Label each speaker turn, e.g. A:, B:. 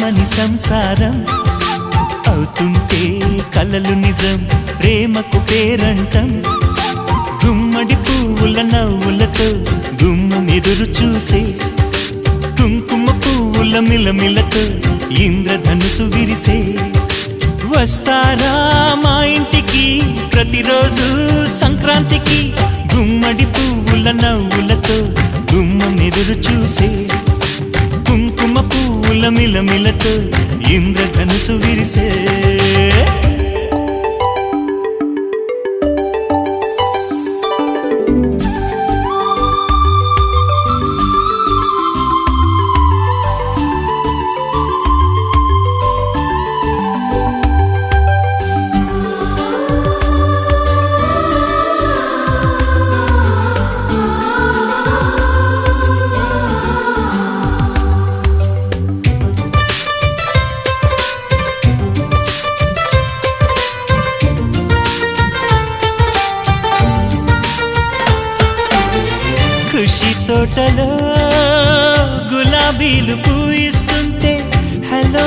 A: కమ్మని సంసారం అవుతుంటే కలలు నిజం ప్రేమకు పేరంటం గుమ్మడి పువ్వుల నవ్వులతో గుమ్మం ఎదురు చూసే కుంకుమ పువ్వుల మిలమిలతో ఇంద్రధనుసు విరిసే వస్తారా మా ఇంటికి ప్రతిరోజు సంక్రాంతికి గుమ్మడి పువ్వుల నవ్వులతో గుమ్మం ఎదురు చూసే కుంకుమ పువ్వుల మిలమిలతో ఇంద్రధనుసు విరిసే ఖుషి తోటలో గులాబీలు పూయిస్తుంటే హలో